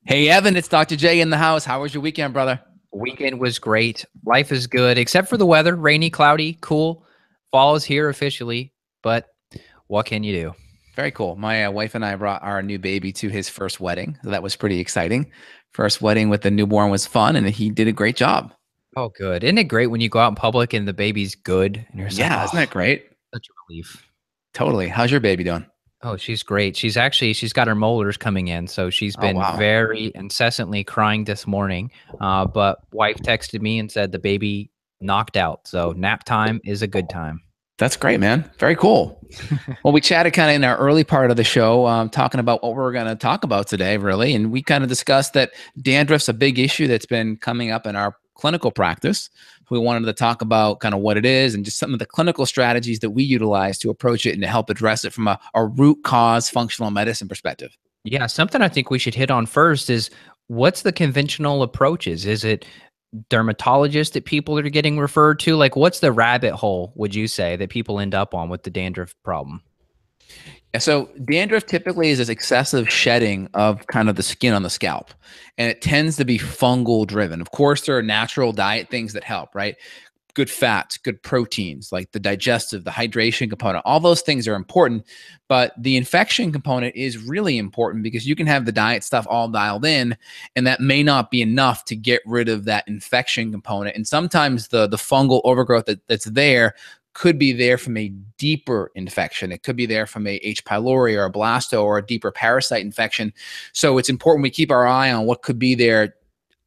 Hey, Evan, it's Dr. J in the house. How was your weekend, brother? Weekend was great. Life is good, except for the weather. Rainy, cloudy, cool. Fall is here officially, but what can you do? Very cool. My wife and I brought our new baby to his first wedding. So that was pretty exciting. First wedding with the newborn was fun, and he did a great job. Oh, good. Isn't it great when you go out in public and the baby's good and you're just like, Yeah, isn't oh, that great? such a relief. Totally. How's your baby doing? Oh, she's great. She's got her molars coming in, so she's Oh, been wow. very incessantly crying this morning. But wife texted me and said the baby knocked out, so nap time is a good time. That's great, man. Very cool. Well, we chatted kind of in our early part of the show, talking about what we're going to talk about today, really. And we kind of discussed that dandruff's a big issue that's been coming up in our clinical practice. We wanted to talk about kind of what it is and just some of the clinical strategies that we utilize to approach it and to help address it from a root cause functional medicine perspective. Yeah, something I think we should hit on first is what's the conventional approaches? Is it dermatologists that people are getting referred to? Like, what's the rabbit hole, would you say, that people end up on with the dandruff problem? Yeah, so dandruff typically is this excessive shedding of kind of the skin on the scalp, and it tends to be fungal driven. Of course, there are natural diet things that help, right? Good fats, good proteins, like the digestive, the hydration component, all those things are important. But the infection component is really important because you can have the diet stuff all dialed in, and that may not be enough to get rid of that infection component. And sometimes the fungal overgrowth that's there could be there from a deeper infection. It could be there from a H. pylori or a blasto or a deeper parasite infection. So it's important we keep our eye on what could be there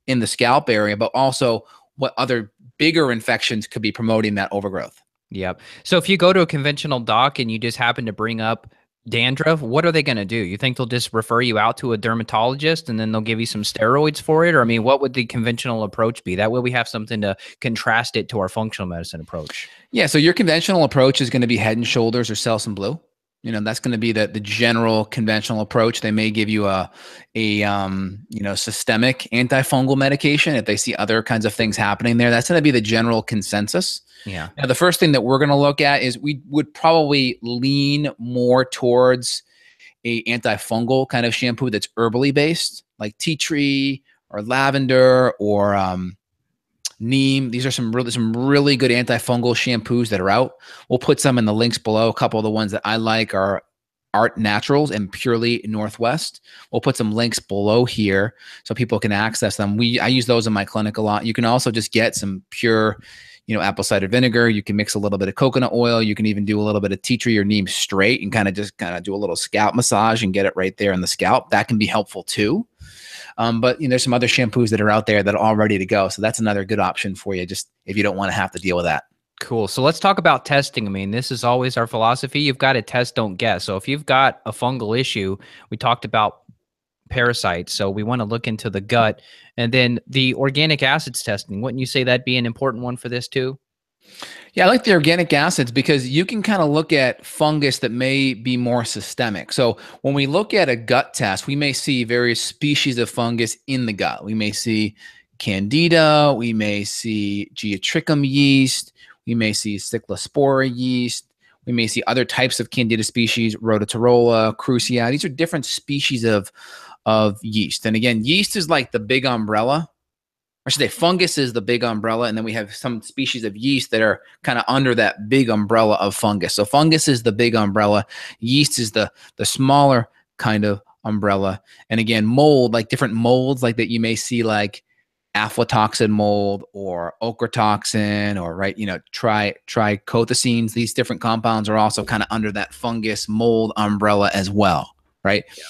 in the scalp area, but also what other bigger infections could be promoting that overgrowth. Yep. So if you go to a conventional doc and you just happen to bring up dandruff, what are they going to do? You think they'll just refer you out to a dermatologist and then they'll give you some steroids for it? Or, I mean, what would the conventional approach be? That way we have something to contrast it to our functional medicine approach. Yeah, so your conventional approach is going to be Head and Shoulders or Selsun Blue. That's going to be the general conventional approach. They may give you a systemic antifungal medication if they see other kinds of things happening there. That's going to be the general consensus. Yeah. Now, the first thing that we're going to look at is we would probably lean more towards a antifungal kind of shampoo that's herbally based, like tea tree or lavender or neem. These are some really good antifungal shampoos that are out. We'll put some in the links below. A couple of the ones that I like are Art Naturals and Purely Northwest. We'll put some links below here so people can access them. I use those in my clinic a lot. You can also just get some pure, apple cider vinegar. You can mix a little bit of coconut oil. You can even do a little bit of tea tree or neem straight and kind of do a little scalp massage and get it right there in the scalp. That can be helpful too. But there's some other shampoos that are out there that are all ready to go. So that's another good option for you, just if you don't want to have to deal with that. Cool. So let's talk about testing. I mean, this is always our philosophy. You've got to test, don't guess. So if you've got a fungal issue, we talked about parasites. So we want to look into the gut and then the organic acids testing. Wouldn't you say that'd be an important one for this too? Yeah, I like the organic acids because you can kind of look at fungus that may be more systemic. So when we look at a gut test, we may see various species of fungus in the gut. We may see Candida, we may see Geotrichum yeast, we may see Cyclospora yeast, we may see other types of Candida species, Rhodotorula, Crucia. These are different species of yeast. And again, yeast is like the big umbrella. I should say fungus is the big umbrella, and then we have some species of yeast that are kind of under that big umbrella of fungus. So fungus is the big umbrella. Yeast is the smaller kind of umbrella. And again, mold, like different molds like that you may see like aflatoxin mold or ochratoxin or trichothecenes. These different compounds are also kind of under that fungus mold umbrella as well, right? Yeah.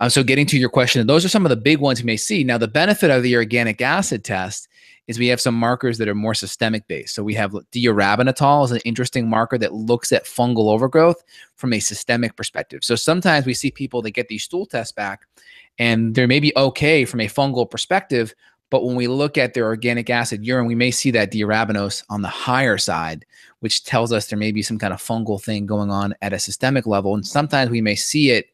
So getting to your question, those are some of the big ones you may see. Now, the benefit of the organic acid test is we have some markers that are more systemic based. So we have diarabinitol is an interesting marker that looks at fungal overgrowth from a systemic perspective. So sometimes we see people that get these stool tests back and they're maybe okay from a fungal perspective, but when we look at their organic acid urine, we may see that diarabinose on the higher side, which tells us there may be some kind of fungal thing going on at a systemic level. And sometimes we may see it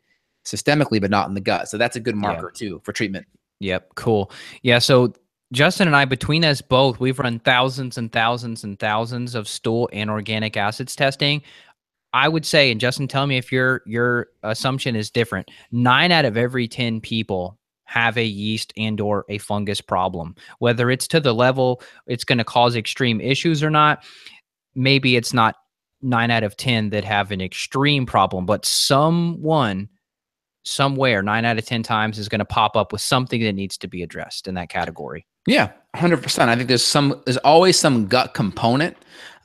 systemically, but not in the gut. So that's a good marker too for treatment. Yep. Cool. Yeah. So Justin and I, between us both, we've run thousands and thousands and thousands of stool and organic acids testing. I would say, and Justin, tell me if your assumption is different. 9 out of every 10 people have a yeast and or a fungus problem. Whether it's to the level it's going to cause extreme issues or not, maybe it's not 9 out of 10 that have an extreme problem, but someone somewhere 9 out of 10 times is going to pop up with something that needs to be addressed in that category. Yeah, 100%. I think there's always some gut component.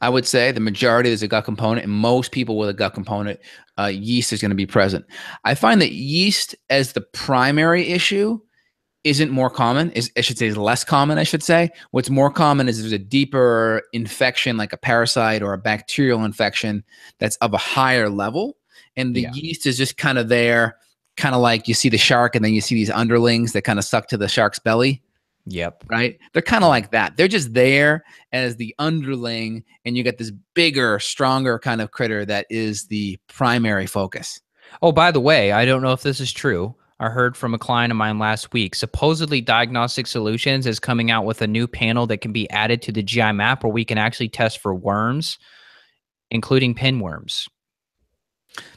I would say the majority is a gut component, and most people with a gut component, yeast is going to be present. I find that yeast as the primary issue isn't more common. I should say is less common, I should say. What's more common is there's a deeper infection like a parasite or a bacterial infection that's of a higher level. And the yeast is just kind of there, kind of like you see the shark and then you see these underlings that kind of suck to the shark's belly. Yep. Right. They're kind of like that. They're just there as the underling, and you get this bigger, stronger kind of critter that is the primary focus. Oh, by the way, I don't know if this is true. I heard from a client of mine last week. Supposedly, Diagnostic Solutions is coming out with a new panel that can be added to the GI map where we can actually test for worms, including pinworms.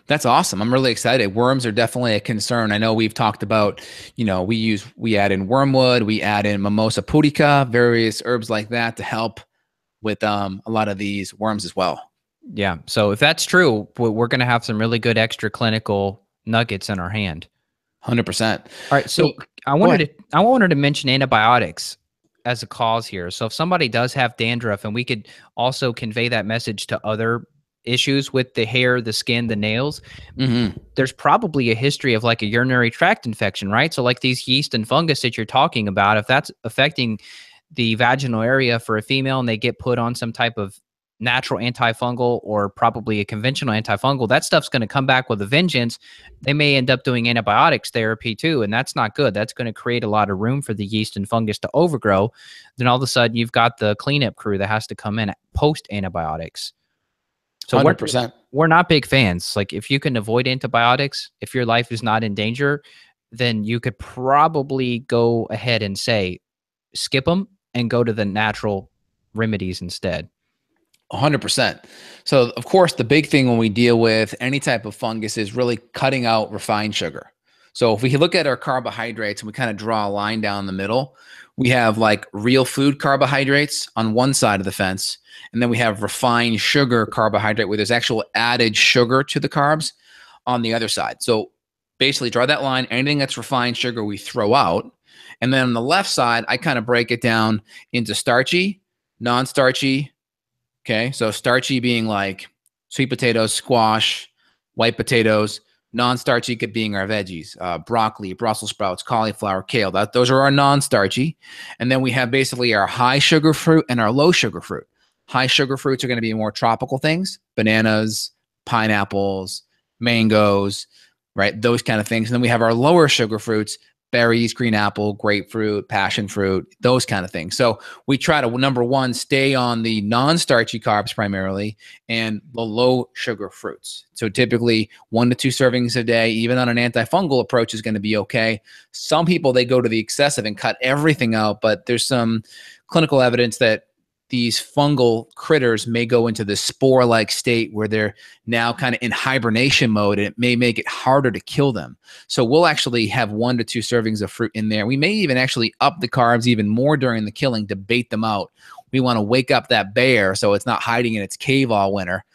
That's awesome. I'm really excited. Worms are definitely a concern. I know we've talked about, we add in wormwood, we add in mimosa pudica, various herbs like that to help with a lot of these worms as well. Yeah. So if that's true, we're going to have some really good extra clinical nuggets in our hand. 100%. All right. So I wanted to mention antibiotics as a cause here. So if somebody does have dandruff, and we could also convey that message to other issues with the hair, the skin, the nails, there's probably a history of like a urinary tract infection, right? So like these yeast and fungus that you're talking about, if that's affecting the vaginal area for a female and they get put on some type of natural antifungal or probably a conventional antifungal, that stuff's going to come back with a vengeance. They may end up doing antibiotics therapy too, and that's not good. That's going to create a lot of room for the yeast and fungus to overgrow. Then all of a sudden you've got the cleanup crew that has to come in post antibiotics. So 100%. We're not big fans. Like if you can avoid antibiotics, if your life is not in danger, then you could probably go ahead and say, skip them and go to the natural remedies instead. 100%. So of course, the big thing when we deal with any type of fungus is really cutting out refined sugar. So if we look at our carbohydrates and we kind of draw a line down the middle, we have like real food carbohydrates on one side of the fence. And then we have refined sugar carbohydrate where there's actual added sugar to the carbs on the other side. So basically draw that line. Anything that's refined sugar, we throw out. And then on the left side, I kind of break it down into starchy, non-starchy. Okay. So starchy being like sweet potatoes, squash, white potatoes. Non-starchy being our veggies, broccoli, Brussels sprouts, cauliflower, kale. Those are our non-starchy. And then we have basically our high sugar fruit and our low sugar fruit. High sugar fruits are going to be more tropical things, bananas, pineapples, mangoes, right? Those kind of things. And then we have our lower sugar fruits, berries, green apple, grapefruit, passion fruit, those kind of things. So we try to, number one, stay on the non-starchy carbs primarily and the low sugar fruits. So typically 1 to 2 servings a day, even on an antifungal approach, is going to be okay. Some people, they go to the excessive and cut everything out, but there's some clinical evidence that these fungal critters may go into this spore-like state where they're now kind of in hibernation mode, and it may make it harder to kill them. So we'll actually have 1 to 2 servings of fruit in there. We may even actually up the carbs even more during the killing to bait them out. We want to wake up that bear so it's not hiding in its cave all winter,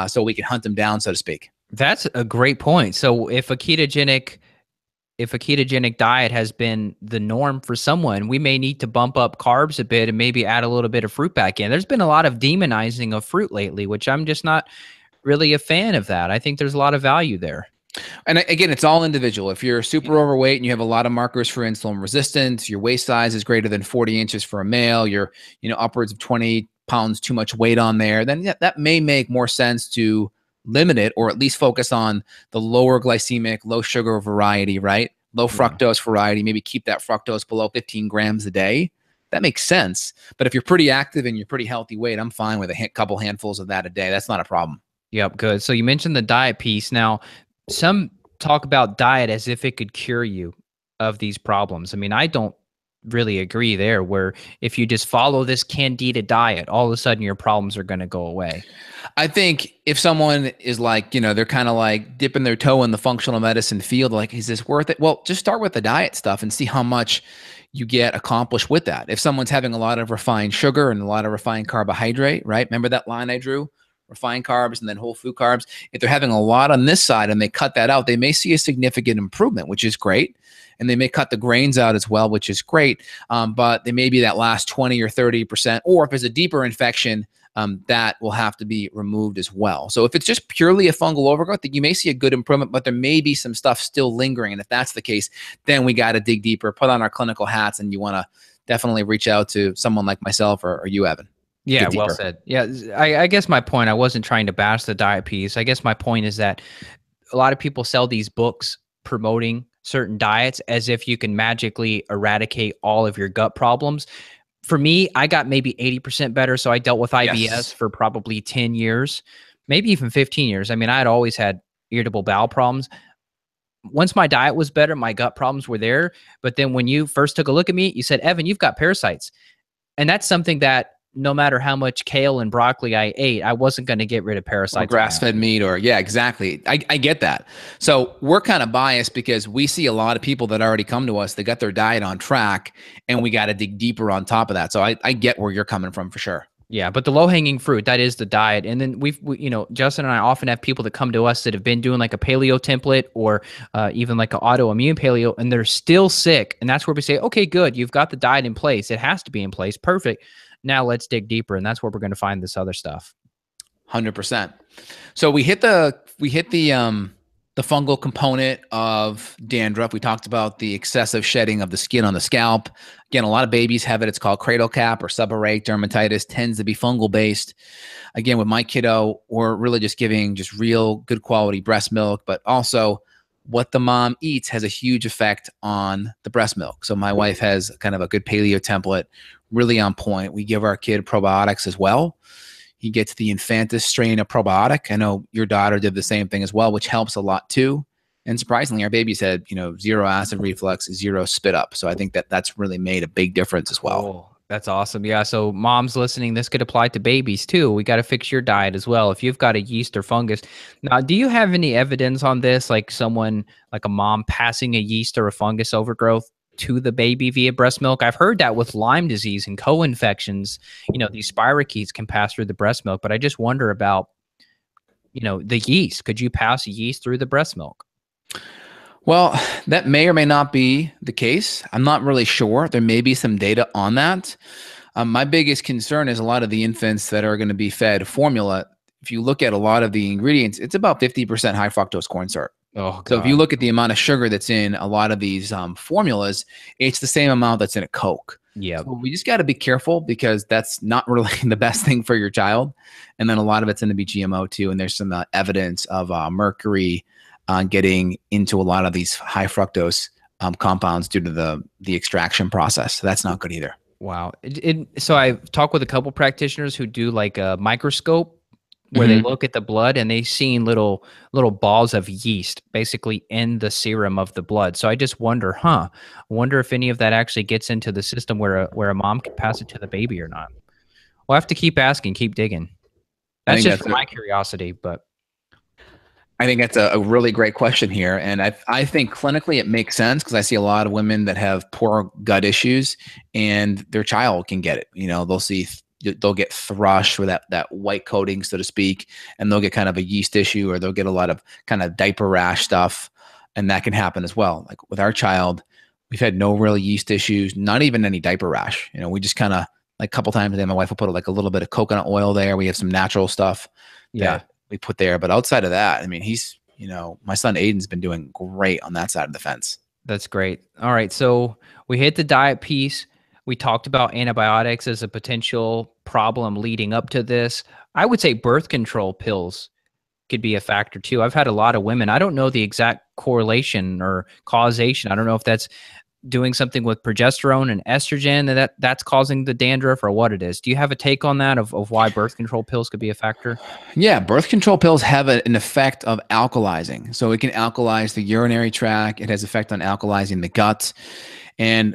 so we can hunt them down, so to speak. That's a great point. So if a ketogenic diet has been the norm for someone, we may need to bump up carbs a bit and maybe add a little bit of fruit back in. There's been a lot of demonizing of fruit lately, which I'm just not really a fan of that. I think there's a lot of value there. And again, it's all individual. If you're super overweight and you have a lot of markers for insulin resistance, your waist size is greater than 40 inches for a male, you're upwards of 20 pounds too much weight on there, then that may make more sense to limit it, or at least focus on the lower glycemic, low sugar variety, right? Low fructose variety, maybe keep that fructose below 15 grams a day. That makes sense. But if you're pretty active and you're pretty healthy weight, I'm fine with a couple handfuls of that a day. That's not a problem. Yep, good. So you mentioned the diet piece. Now, some talk about diet as if it could cure you of these problems. I mean, I don't really agree there, where if you just follow this Candida diet, all of a sudden your problems are going to go away. I think if someone is like, they're kind of like dipping their toe in the functional medicine field, like, is this worth it? Well, just start with the diet stuff and see how much you get accomplished with that. If someone's having a lot of refined sugar and a lot of refined carbohydrate, right? Remember that line I drew? Refined carbs and then whole food carbs. If they're having a lot on this side and they cut that out, they may see a significant improvement, which is great. And they may cut the grains out as well, which is great. But they may be that last 20 or 30%, or if it's a deeper infection, that will have to be removed as well. So if it's just purely a fungal overgrowth, then you may see a good improvement, but there may be some stuff still lingering. And if that's the case, then we got to dig deeper, put on our clinical hats, and you want to definitely reach out to someone like myself or you, Evan. Yeah, well said. Yeah, I guess my point, I wasn't trying to bash the diet piece. I guess my point is that a lot of people sell these books promoting certain diets as if you can magically eradicate all of your gut problems. For me, I got maybe 80% better. So I dealt with IBS for probably 10 years, maybe even 15 years. I mean, I had always had irritable bowel problems. Once my diet was better, my gut problems were there. But then when you first took a look at me, you said, Evan, you've got parasites. And that's something that no matter how much kale and broccoli I ate, I wasn't going to get rid of parasites. Or grass-fed meat, or yeah, exactly. I get that. So we're kind of biased because we see a lot of people that already come to us, they got their diet on track, and we got to dig deeper on top of that. So I get where you're coming from for sure. Yeah, but the low-hanging fruit, that is the diet. And then Justin and I often have people that come to us that have been doing like a paleo template or even like an autoimmune paleo, and they're still sick. And that's where we say, okay, good. You've got the diet in place. It has to be in place. Perfect. Now let's dig deeper. And that's where we're going to find this other stuff. 100%. So we hit the fungal component of dandruff. We talked about the excessive shedding of the skin on the scalp. Again, a lot of babies have it. It's called cradle cap or seborrheic dermatitis, tends to be fungal based. Again, with my kiddo, we're really just giving just real good quality breast milk, but also what the mom eats has a huge effect on the breast milk. So my wife has kind of a good paleo template, really on point. We give our kid probiotics as well. He gets the Infantis strain of probiotic. I know your daughter did the same thing as well, which helps a lot too. And surprisingly, our baby's had, zero acid reflux, zero spit up. So I think that that's really made a big difference as well. Oh, that's awesome. Yeah. So moms listening, this could apply to babies too. We got to fix your diet as well. If you've got a yeast or fungus. Now, do you have any evidence on this? Like someone, like a mom passing a yeast or a fungus overgrowth to the baby via breast milk? I've heard that with Lyme disease and co-infections, these spirochetes can pass through the breast milk, but I just wonder about, the yeast. Could you pass yeast through the breast milk? Well, that may or may not be the case. I'm not really sure. There may be some data on that. My biggest concern is a lot of the infants that are going to be fed formula. If you look at a lot of the ingredients, it's about 50% high fructose corn syrup. Oh, God. So if you look at the amount of sugar that's in a lot of these formulas, it's the same amount that's in a Coke. Yeah. So we just got to be careful because that's not really the best thing for your child. And then a lot of it's going to be GMO too. And there's some evidence of mercury getting into a lot of these high fructose compounds due to the extraction process. So that's not good either. Wow. So I've talked with a couple practitioners who do like a microscope where they look at the blood and they seen little balls of yeast basically in the serum of the blood. So I just wonder, wonder if any of that actually gets into the system where a mom can pass it to the baby or not. We'll have to keep asking, keep digging. That's just for my curiosity, but I think that's a really great question here. And I think clinically it makes sense because I see a lot of women that have poor gut issues and their child can get it. They'll get thrush with that white coating, so to speak, and they'll get kind of a yeast issue, or they'll get a lot of kind of diaper rash stuff. And that can happen as well. Like with our child, we've had no real yeast issues, not even any diaper rash. We just kind of like a couple times a day, my wife will put like a little bit of coconut oil there. We have some natural stuff that we put there. But outside of that, I mean, he's, my son Aiden's been doing great on that side of the fence. That's great. All right. So we hit the diet piece. We talked about antibiotics as a potential problem leading up to this. I would say birth control pills could be a factor too. I've had a lot of women. I don't know the exact correlation or causation. I don't know if that's doing something with progesterone and estrogen that's causing the dandruff or what it is. Do you have a take on that of why birth control pills could be a factor? Yeah, birth control pills have an effect of alkalizing. So it can alkalize the urinary tract. It has effect on alkalizing the gut. And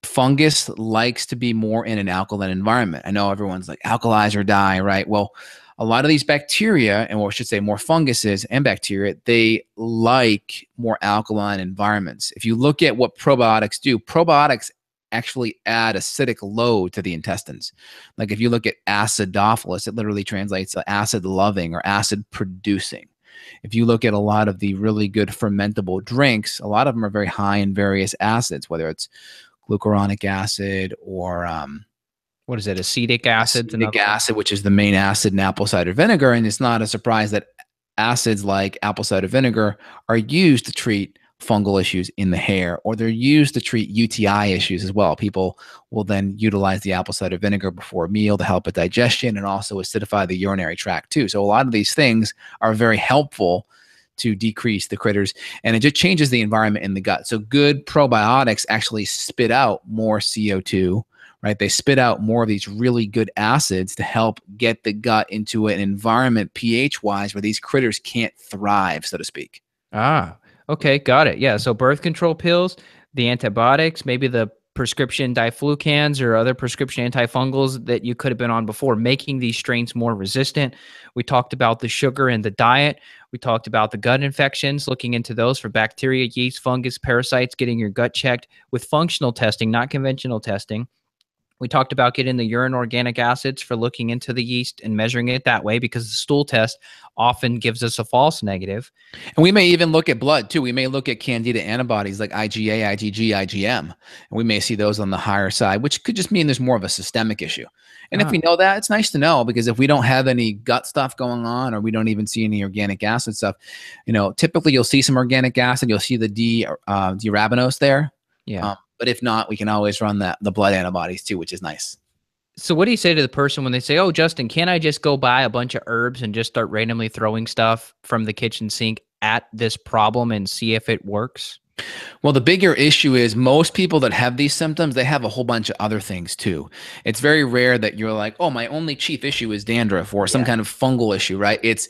fungus likes to be more in an alkaline environment. I know everyone's like alkalize or die, right? Well, a lot of these bacteria, and what I should say more funguses and bacteria, they like more alkaline environments. If you look at what probiotics do, probiotics actually add acidic load to the intestines. Like if you look at acidophilus, it literally translates to acid loving or acid producing. If you look at a lot of the really good fermentable drinks, a lot of them are very high in various acids, whether it's glucuronic acid or What is it? Acetic acid? acetic acid, which is the main acid in apple cider vinegar. And it's not a surprise that acids like apple cider vinegar are used to treat fungal issues in the hair, or they're used to treat UTI issues as well. People will then utilize the apple cider vinegar before a meal to help with digestion and also acidify the urinary tract too. So a lot of these things are very helpful to decrease the critters, and it just changes the environment in the gut. So good probiotics actually spit out more CO2, right? They spit out more of these really good acids to help get the gut into an environment pH wise where these critters can't thrive, so to speak. Ah, okay, got it. Yeah, so birth control pills, the antibiotics, maybe the prescription diflucans or other prescription antifungals that you could have been on before, making these strains more resistant. We talked about the sugar and the diet. We talked about the gut infections, looking into those for bacteria, yeast, fungus, parasites, getting your gut checked with functional testing, not conventional testing. We talked about getting the urine organic acids for looking into the yeast and measuring it that way because the stool test often gives us a false negative. And we may even look at blood too. We may look at Candida antibodies like IgA, IgG, IgM, and we may see those on the higher side, which could just mean there's more of a systemic issue. And if we know that, it's nice to know, because if we don't have any gut stuff going on, or we don't even see any organic acid stuff, typically you'll see some organic acid. You'll see the D-arabinose there. Yeah. But if not, we can always run the blood antibodies too, which is nice. So what do you say to the person when they say, "Oh, Justin, can't I just go buy a bunch of herbs and just start randomly throwing stuff from the kitchen sink at this problem and see if it works?" Well, the bigger issue is most people that have these symptoms, they have a whole bunch of other things too. It's very rare that you're like, oh, my only chief issue is dandruff or some kind of fungal issue, right? It's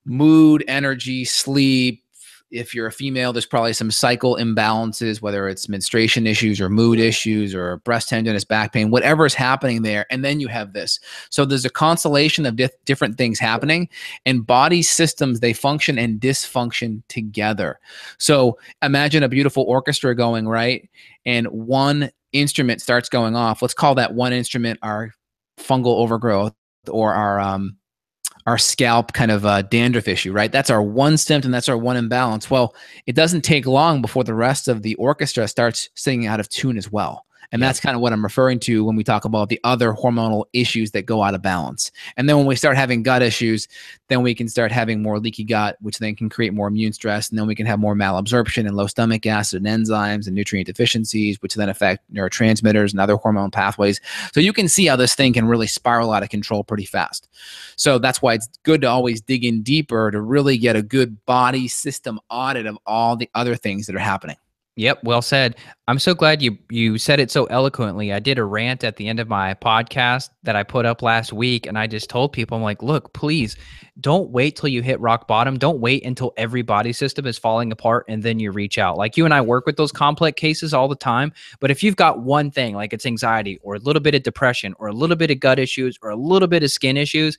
mood, energy, sleep. If you're a female, there's probably some cycle imbalances, whether it's menstruation issues or mood issues or breast tenderness, back pain, whatever is happening there. And then you have this. So there's a constellation of different things happening, and body systems, they function and dysfunction together. So imagine a beautiful orchestra going, right? And one instrument starts going off. Let's call that one instrument our fungal overgrowth, or our scalp kind of dandruff issue, right? That's our one symptom. That's our one imbalance. Well, it doesn't take long before the rest of the orchestra starts singing out of tune as well. And that's kind of what I'm referring to when we talk about the other hormonal issues that go out of balance. And then when we start having gut issues, then we can start having more leaky gut, which then can create more immune stress. And then we can have more malabsorption and low stomach acid and enzymes and nutrient deficiencies, which then affect neurotransmitters and other hormone pathways. So you can see how this thing can really spiral out of control pretty fast. So that's why it's good to always dig in deeper to really get a good body system audit of all the other things that are happening. Yep, well said. I'm so glad you said it so eloquently. I did a rant at the end of my podcast that I put up last week, and I just told people, I'm like, look, please don't wait till you hit rock bottom. Don't wait until every body system is falling apart and then you reach out. Like, you and I work with those complex cases all the time, but if you've got one thing, like it's anxiety or a little bit of depression or a little bit of gut issues or a little bit of skin issues,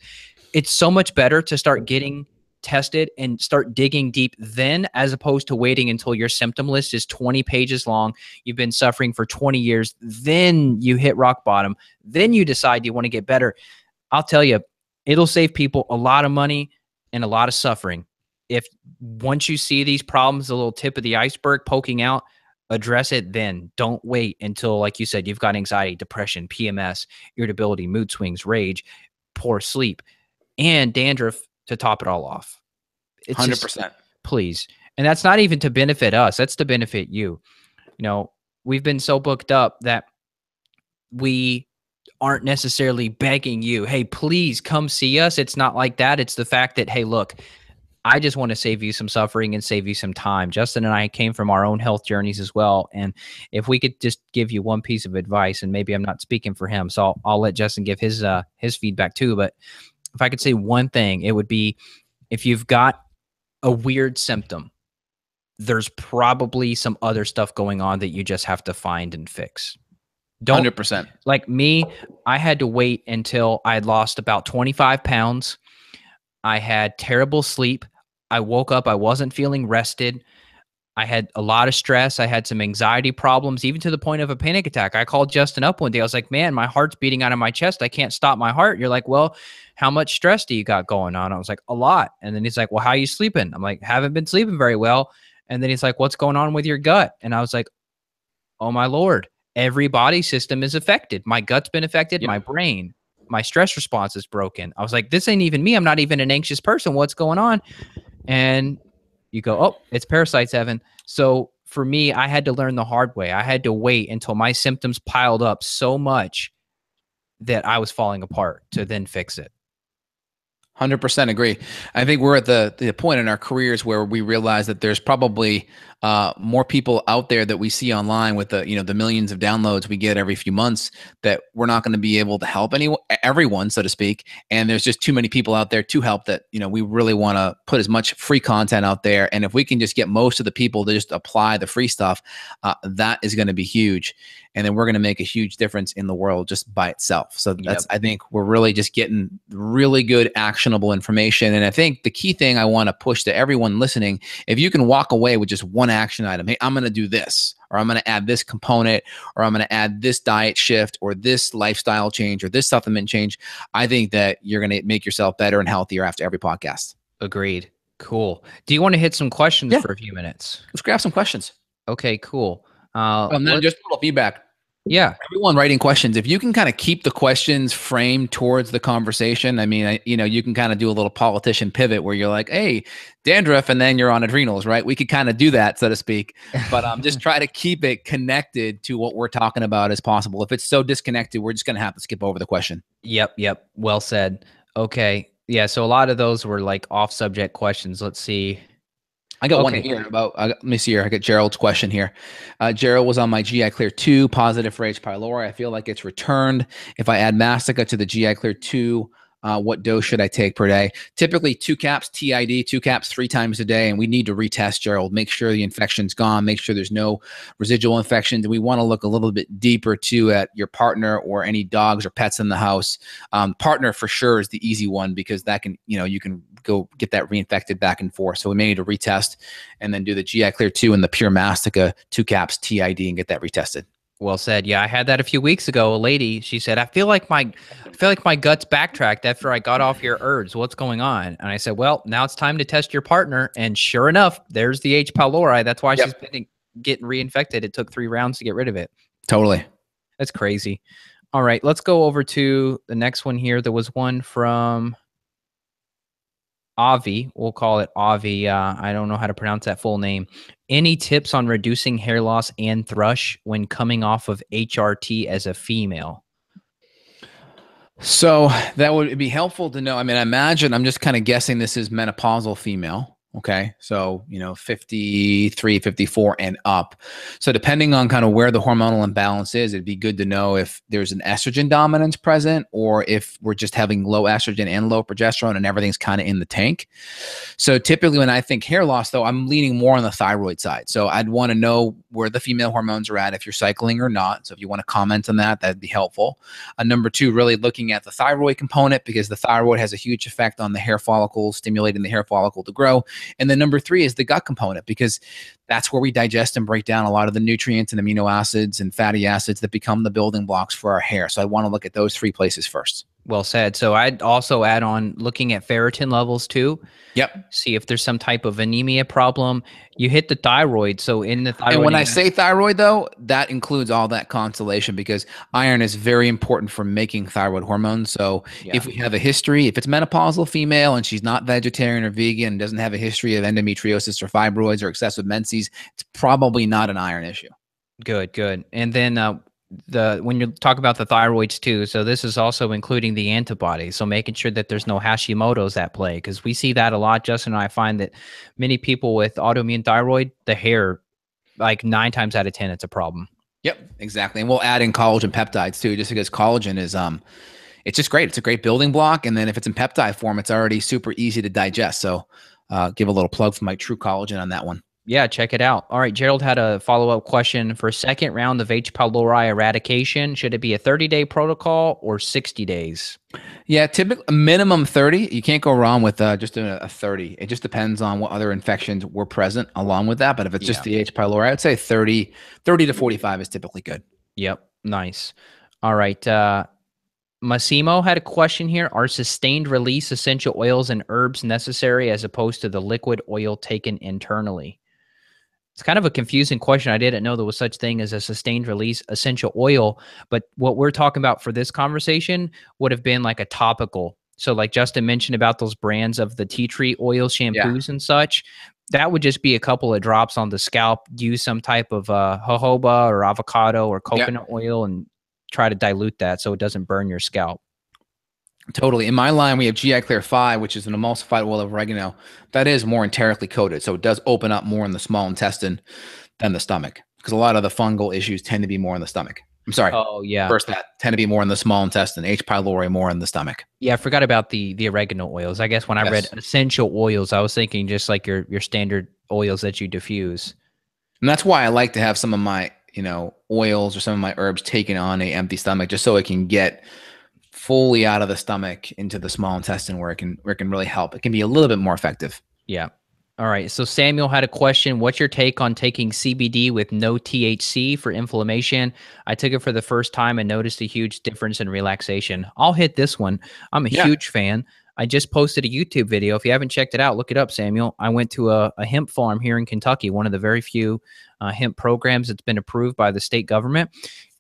it's so much better to start getting tested and start digging deep then, as opposed to waiting until your symptom list is 20 pages long. You've been suffering for 20 years. Then you hit rock bottom. Then you decide you want to get better. I'll tell you, it'll save people a lot of money and a lot of suffering. If once you see these problems, a little tip of the iceberg poking out, address it then. Don't wait until, like you said, you've got anxiety, depression, PMS, irritability, mood swings, rage, poor sleep, and dandruff to top it all off. It's 100%. Just, please. And that's not even to benefit us. That's to benefit you. We've been so booked up that we aren't necessarily begging you, hey, please come see us. It's not like that. It's the fact that, hey, look, I just want to save you some suffering and save you some time. Justin and I came from our own health journeys as well. And if we could just give you one piece of advice, and maybe I'm not speaking for him, so I'll let Justin give his feedback too. But if I could say one thing, it would be, if you've got a weird symptom, there's probably some other stuff going on that you just have to find and fix. Don't 100%. like me. I had to wait until I had lost about 25 pounds. I had terrible sleep. I woke up, I wasn't feeling rested. I had a lot of stress. I had some anxiety problems, even to the point of a panic attack. I called Justin up one day. I was like, man, my heart's beating out of my chest. I can't stop my heart. You're like, well, how much stress do you got going on? I was like, a lot. And then he's like, well, how are you sleeping? I'm like, haven't been sleeping very well. And then he's like, what's going on with your gut? And I was like, oh my Lord, every body system is affected. My gut's been affected, Yep. my brain, my stress response is broken. I was like, this ain't even me. I'm not even an anxious person. What's going on? And you go, oh, it's parasites, Evan. So for me, I had to learn the hard way. I had to wait until my symptoms piled up so much that I was falling apart to then fix it. 100% agree. I think we're at the point in our careers where we realize that there's probably more people out there that we see online with the millions of downloads we get every few months, that we're not going to be able to help everyone, so to speak. And there's just too many people out there to help, that we really want to put as much free content out there. And if we can just get most of the people to just apply the free stuff, that is going to be huge. And then we're going to make a huge difference in the world just by itself. So that's, I think we're really just getting really good actionable information. And I think the key thing I want to push to everyone listening, if you can walk away with just one action item, hey, I'm going to do this, or I'm going to add this component, or I'm going to add this diet shift, or this lifestyle change, or this supplement change, I think that you're going to make yourself better and healthier after every podcast. Agreed. Cool. Do you want to hit some questions Yeah. for a few minutes? Let's grab some questions. Okay, cool. Then just a little feedback. Yeah. Everyone writing questions, if you can kind of keep the questions framed towards the conversation, I mean, you can kind of do a little politician pivot where you're like, hey, dandruff, and then you're on adrenals, right? We could kind of do that, so to speak, but just try to keep it connected to what we're talking about as possible. If it's so disconnected, we're just going to have to skip over the question. Yep. Well said. Okay. Yeah. So a lot of those were like off subject questions. Let's see. I got one here about, let me see here. I got Gerald's question here. Gerald was on my GI Clear 2, positive for H. pylori. I feel like it's returned. If I add Mastica to the GI Clear 2, what dose should I take per day? Typically 2 caps TID, 2 caps 3 times a day. And we need to retest, Gerald. Make sure the infection's gone. Make sure there's no residual infections. And we want to look a little bit deeper too at your partner or any dogs or pets in the house. Partner for sure is the easy one, because that can, you can go get that reinfected back and forth. So we may need to retest and then do the GI Clear 2 and the pure Mastica 2 caps TID and get that retested. Well said. Yeah, I had that a few weeks ago. A lady, she said, I feel like my guts backtracked after I got off your herbs. What's going on? And I said, well, now it's time to test your partner. And sure enough, there's the H. pylori. That's why she's been getting reinfected. It took 3 rounds to get rid of it. Totally. That's crazy. All right, let's go over to the next one here. There was one from Avi, we'll call it Avi. I don't know how to pronounce that full name. Any tips on reducing hair loss and thrush when coming off of HRT as a female? So that would be helpful to know. I mean, I imagine, I'm just kind of guessing this is menopausal female. Okay. So, 53, 54 and up. So depending on kind of where the hormonal imbalance is, it'd be good to know if there's an estrogen dominance present, or if we're just having low estrogen and low progesterone and everything's kind of in the tank. So typically when I think hair loss, though, I'm leaning more on the thyroid side. So I'd want to know where the female hormones are at, if you're cycling or not. So if you want to comment on that, that'd be helpful. Number 2, really looking at the thyroid component, because the thyroid has a huge effect on the hair follicle, stimulating the hair follicle to grow. And then number 3 is the gut component, because that's where we digest and break down a lot of the nutrients and amino acids and fatty acids that become the building blocks for our hair. So I want to look at those 3 places first. Well said. So I'd also add on looking at ferritin levels too. Yep. See if there's some type of anemia problem. You hit the thyroid. So in the thyroid. And when I say thyroid, though, that includes all that constellation, because iron is very important for making thyroid hormones. So if we have a history, if it's menopausal female and she's not vegetarian or vegan, and doesn't have a history of endometriosis or fibroids or excessive menses, it's probably not an iron issue. Good. And then when you talk about the thyroids too, so this is also including the antibodies. So making sure that there's no Hashimoto's at play, because we see that a lot. Justin and I find that many people with autoimmune thyroid, the hair, like 9 times out of 10, it's a problem. Yep, exactly. And we'll add in collagen peptides too, just because collagen is it's just great. It's a great building block. And then if it's in peptide form, it's already super easy to digest. So give a little plug for my True Collagen on that one. Yeah, check it out. All right, Gerald had a follow-up question for second round of H. pylori eradication. Should it be a 30-day protocol or 60 days? Yeah, typically a minimum 30. You can't go wrong with just doing a 30. It just depends on what other infections were present along with that. But if it's just Yeah. the H. pylori, I'd say 30 to 45 is typically good. Yep. Nice. All right. Massimo had a question here. Are sustained release essential oils and herbs necessary as opposed to the liquid oil taken internally? It's kind of a confusing question. I didn't know there was such thing as a sustained release essential oil, but what we're talking about for this conversation would have been like a topical. So like Justin mentioned about those brands of the tea tree oil Yeah. shampoos and such, that would just be a couple of drops on the scalp. Use some type of jojoba or avocado or Yeah. coconut oil and try to dilute that so it doesn't burn your scalp. Totally. In my line, we have GI Clear 5, which is an emulsified oil of oregano that is more enterically coated. So it does open up more in the small intestine than the stomach because a lot of the fungal issues tend to be more in the stomach. I'm sorry. Oh yeah. First, that tend to be more in the small intestine. H. pylori more in the stomach. Yeah, I forgot about the oregano oils. I guess when I read Yes. essential oils, I was thinking just like your standard oils that you diffuse. And that's why I like to have some of my, oils or some of my herbs taken on a empty stomach, just so it can get fully out of the stomach into the small intestine where it can really help. It can be a little bit more effective. Yeah. All right. So Samuel had a question. What's your take on taking CBD with no THC for inflammation? I took it for the first time and noticed a huge difference in relaxation. I'll hit this one. I'm a Yeah. huge fan. I just posted a YouTube video. If you haven't checked it out, look it up, Samuel. I went to a hemp farm here in Kentucky, one of the very few hemp programs that's been approved by the state government.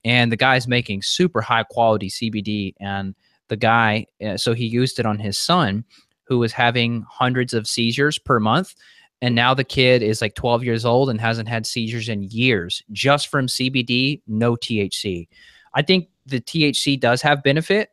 And the guy's making super high quality CBD. And the guy, so he used it on his son, who was having hundreds of seizures per month. And now the kid is like 12 years old and hasn't had seizures in years just from CBD, no THC. I think the THC does have benefit.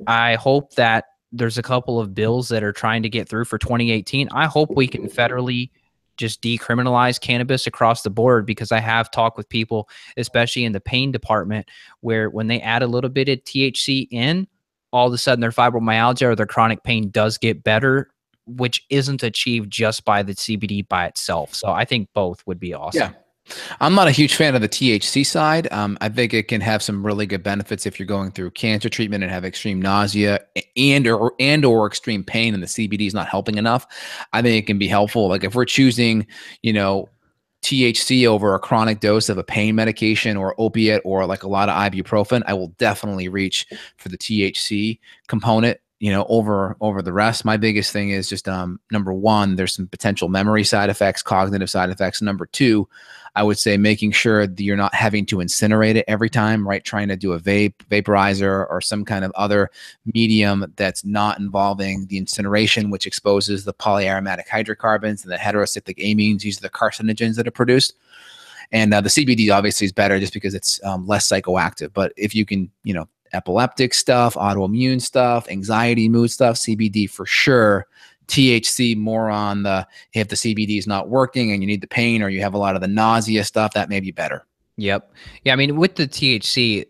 I hope that there's a couple of bills that are trying to get through for 2018. I hope we can federally just decriminalize cannabis across the board, because I have talked with people, especially in the pain department, where when they add a little bit of THC in, all of a sudden their fibromyalgia or their chronic pain does get better, which isn't achieved just by the CBD by itself. So I think both would be awesome. Yeah. I'm not a huge fan of the THC side. I think it can have some really good benefits if you're going through cancer treatment and have extreme nausea and or extreme pain, and the CBD is not helping enough. I think it can be helpful. Like if we're choosing, THC over a chronic dose of a pain medication or opiate or like a lot of ibuprofen, I will definitely reach for the THC component, over the rest. My biggest thing is just number one, there's some potential memory side effects, cognitive side effects. Number two, I would say making sure that you're not having to incinerate it every time, right? Trying to do a vaporizer or some kind of other medium that's not involving the incineration, which exposes the polyaromatic hydrocarbons and the heterocyclic amines. These are the carcinogens that are produced. And the CBD obviously is better just because it's less psychoactive. But if you can, epileptic stuff, autoimmune stuff, anxiety, mood stuff, CBD for sure. THC more on if the CBD is not working and you need the pain or you have a lot of the nausea stuff, that may be better. Yep. Yeah. I mean, with the THC,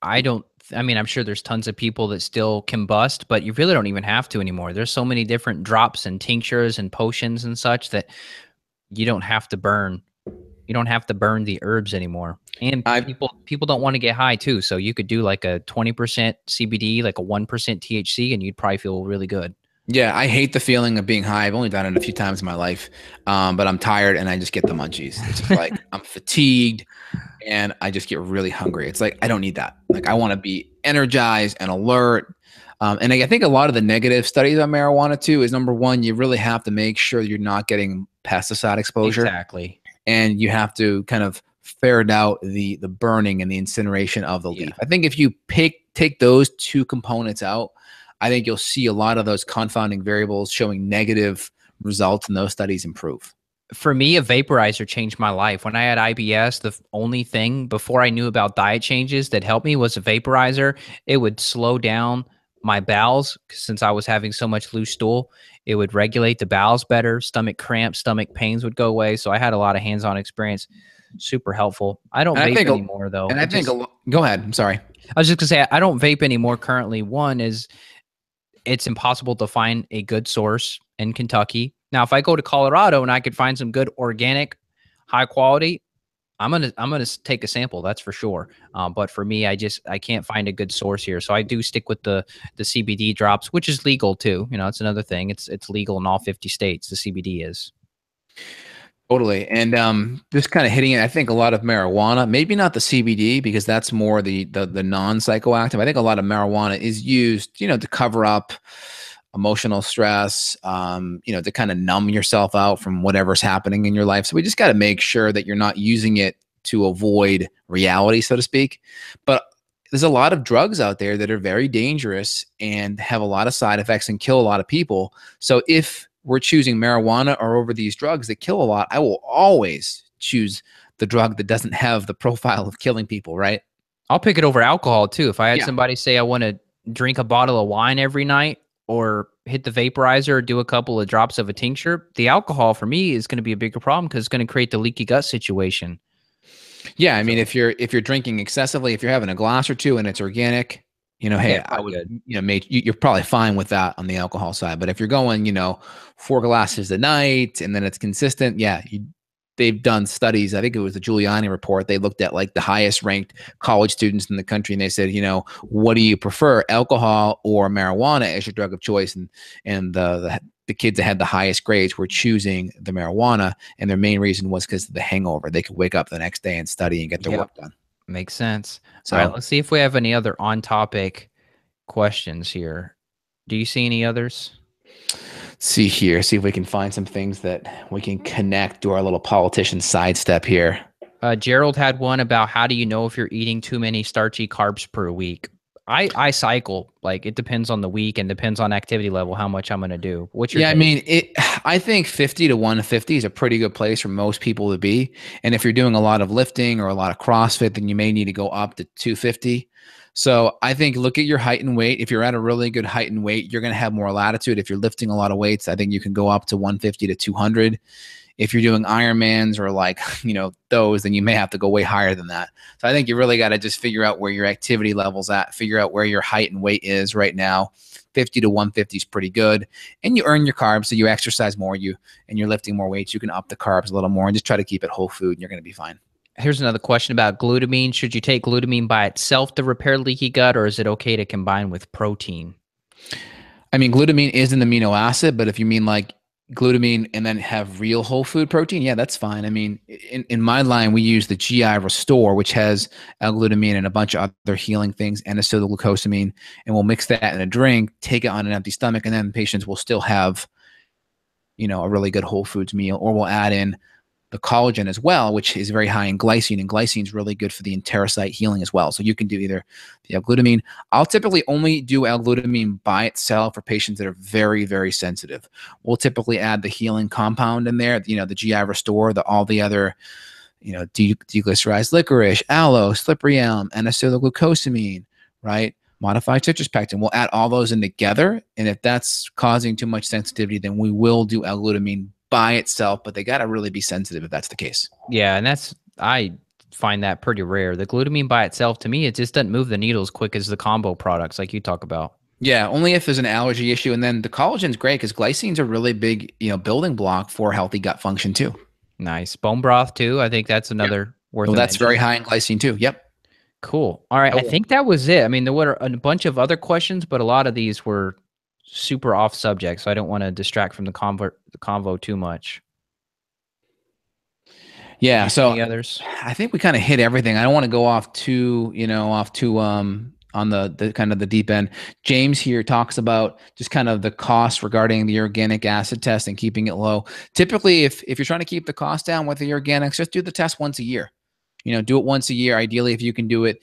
I'm sure there's tons of people that still combust, but you really don't even have to anymore. There's so many different drops and tinctures and potions and such that you don't have to burn. You don't have to burn the herbs anymore. And people don't want to get high too. So you could do like a 20% CBD, like a 1% THC, and you'd probably feel really good. Yeah, I hate the feeling of being high. I've only done it a few times in my life, but I'm tired and I just get the munchies. It's just like I'm fatigued and I just get really hungry. It's like I don't need that. Like I want to be energized and alert. And I think a lot of the negative studies on marijuana too is number one, you really have to make sure you're not getting pesticide exposure. Exactly. And you have to kind of ferret out the burning and the incineration of the leaf. I think if you take those two components out, I think you'll see a lot of those confounding variables showing negative results and those studies improve. For me, a vaporizer changed my life. When I had IBS, the only thing before I knew about diet changes that helped me was a vaporizer. It would slow down my bowels since I was having so much loose stool. It would regulate the bowels better. Stomach cramps, stomach pains would go away. So I had a lot of hands-on experience. Super helpful. I don't vape anymore though. And I think, go ahead. I'm sorry. I was just gonna say, I don't vape anymore currently. One is it's impossible to find a good source in Kentucky. Now, if I go to Colorado and I could find some good organic, high quality, I'm gonna take a sample. That's for sure. But for me, I can't find a good source here, so I do stick with the CBD drops, which is legal too. You know, it's another thing. It's legal in all 50 states. The CBD is. Totally. And just kind of hitting it, I think a lot of marijuana, maybe not the CBD because that's more the non-psychoactive. I think a lot of marijuana is used, to cover up emotional stress, to kind of numb yourself out from whatever's happening in your life. So we just got to make sure that you're not using it to avoid reality, so to speak. But there's a lot of drugs out there that are very dangerous and have a lot of side effects and kill a lot of people. So if we're choosing marijuana or over these drugs that kill a lot, I will always choose the drug that doesn't have the profile of killing people, right? I'll pick it over alcohol too. If I had Yeah. somebody say I want to drink a bottle of wine every night or hit the vaporizer or do a couple of drops of a tincture, the alcohol for me is going to be a bigger problem because it's going to create the leaky gut situation. Yeah, I mean, if you're drinking excessively, if you're having a glass or two and it's organic, hey, Yeah, I would, good. you're probably fine with that on the alcohol side. But if you're going, 4 glasses a night and then it's consistent, yeah, they've done studies. I think it was the Giuliani report. They looked at like the highest ranked college students in the country, and they said, what do you prefer, alcohol or marijuana as your drug of choice? And the kids that had the highest grades were choosing the marijuana, and their main reason was because of the hangover. They could wake up the next day and study and get their work done. Makes sense. So, All right, let's see if we have any other on topic questions here. Do you see any others? see if we can find some things that we can connect to our little politician sidestep here. Gerald had one about how do you know if you're eating too many starchy carbs per week? I cycle, like it depends on the week and depends on activity level, how much I'm going to do. What's your take? I think 50 to 150 is a pretty good place for most people to be. And if you're doing a lot of lifting or a lot of CrossFit, then you may need to go up to 250. So I think look at your height and weight. If you're at a really good height and weight, you're going to have more latitude. If you're lifting a lot of weights, I think you can go up to 150 to 200. If you're doing Ironmans or like, those, then you may have to go way higher than that. So I think you really got to just figure out where your activity level's at, figure out where your height and weight is right now. 50 to 150 is pretty good. And you earn your carbs. So you exercise more, and you're lifting more weights. You can up the carbs a little more and just try to keep it whole food and you're going to be fine. Here's another question about glutamine. Should you take glutamine by itself to repair leaky gut, or is it okay to combine with protein? I mean, glutamine is an amino acid, but if you mean like glutamine and then have real whole food protein, yeah, that's fine. I mean, in my line, we use the GI Restore, which has L-glutamine and a bunch of other healing things, and acetylglucosamine, and we'll mix that in a drink, take it on an empty stomach, and then patients will still have, a really good whole foods meal, or we'll add in the collagen as well, which is very high in glycine, and glycine is really good for the enterocyte healing as well. So you can do either the L-glutamine. I'll typically only do L-glutamine by itself for patients that are very, very sensitive. We'll typically add the healing compound in there, the GI Restore, all the other, deglycerized licorice, aloe, slippery elm, and acetylglucosamine, right? Modified citrus pectin. We'll add all those in together, and if that's causing too much sensitivity, then we will do L-glutamine by itself, but they got to really be sensitive if that's the case. Yeah, and I find that pretty rare. The glutamine by itself, to me, it just doesn't move the needle as quick as the combo products like you talk about. Yeah, only if there's an allergy issue. And then the collagen's great because glycine's a really big, building block for healthy gut function too. Nice. Bone broth too. I think that's another worth. Well, that's very high in glycine too. Yep. Cool. All right. I think that was it. I mean, there were a bunch of other questions, but a lot of these were super off subject, so I don't want to distract from the convo too much. Yeah. So any others? I think we kind of hit everything. I don't want to go off too on the kind of the deep end. James here talks about just kind of the cost regarding the organic acid test and keeping it low. Typically, if you're trying to keep the cost down with the organics, just do the test once a year. Do it once a year. Ideally, if you can do it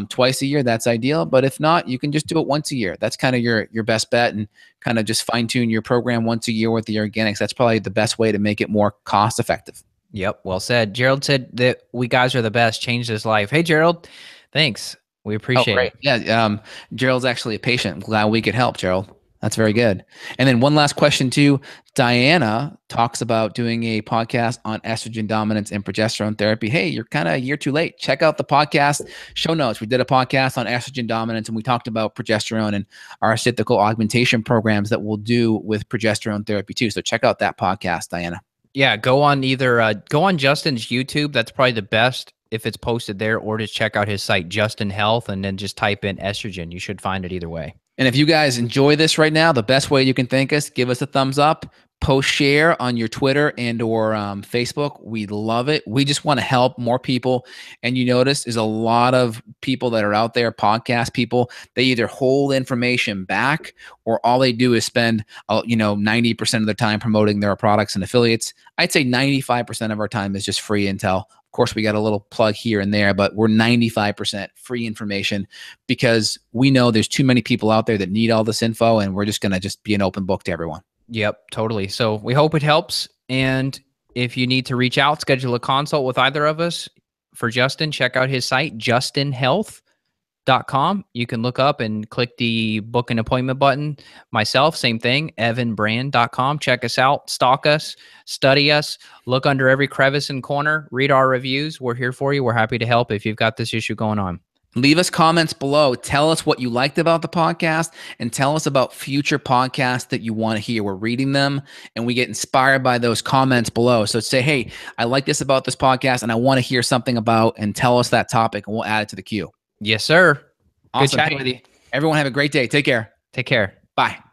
twice a year, that's ideal. But if not, you can just do it once a year. That's kind of your best bet, and kind of just fine tune your program once a year with the organics. That's probably the best way to make it more cost effective. Yep. Well said. Gerald said that we guys are the best. Changed his life. Hey, Gerald. Thanks. We appreciate it. Yeah. Gerald's actually a patient. Glad we could help, Gerald. That's very good. And then one last question too. Diana talks about doing a podcast on estrogen dominance and progesterone therapy. Hey, you're kind of a year too late. Check out the podcast show notes. We did a podcast on estrogen dominance and we talked about progesterone and our cyclical augmentation programs that we'll do with progesterone therapy too. So check out that podcast, Diana. Yeah, go on Justin's YouTube. That's probably the best if it's posted there, or just check out his site, Justin Health, and then just type in estrogen. You should find it either way. And if you guys enjoy this right now, the best way you can thank us, give us a thumbs up, post share on your Twitter and or Facebook. We love it. We just want to help more people. And you notice there's a lot of people that are out there, podcast people, they either hold information back or all they do is spend, 90% of their time promoting their products and affiliates. I'd say 95% of our time is just free intel. Of course, we got a little plug here and there, but we're 95% free information because we know there's too many people out there that need all this info, and we're just going to just be an open book to everyone. Yep, totally. So we hope it helps. And if you need to reach out, schedule a consult with either of us. For Justin, check out his site, justinhealth.com. You can look up and click the book an appointment button. Myself, same thing, evanbrand.com. Check us out, stalk us, study us, look under every crevice and corner, read our reviews. We're here for you. We're happy to help if you've got this issue going on. Leave us comments below. Tell us what you liked about the podcast and tell us about future podcasts that you want to hear. We're reading them and we get inspired by those comments below. So say, hey, I like this about this podcast and I want to hear something about, and tell us that topic and we'll add it to the queue. Yes, sir. Awesome. Good chatting with you. Everyone have a great day. Take care. Take care. Bye.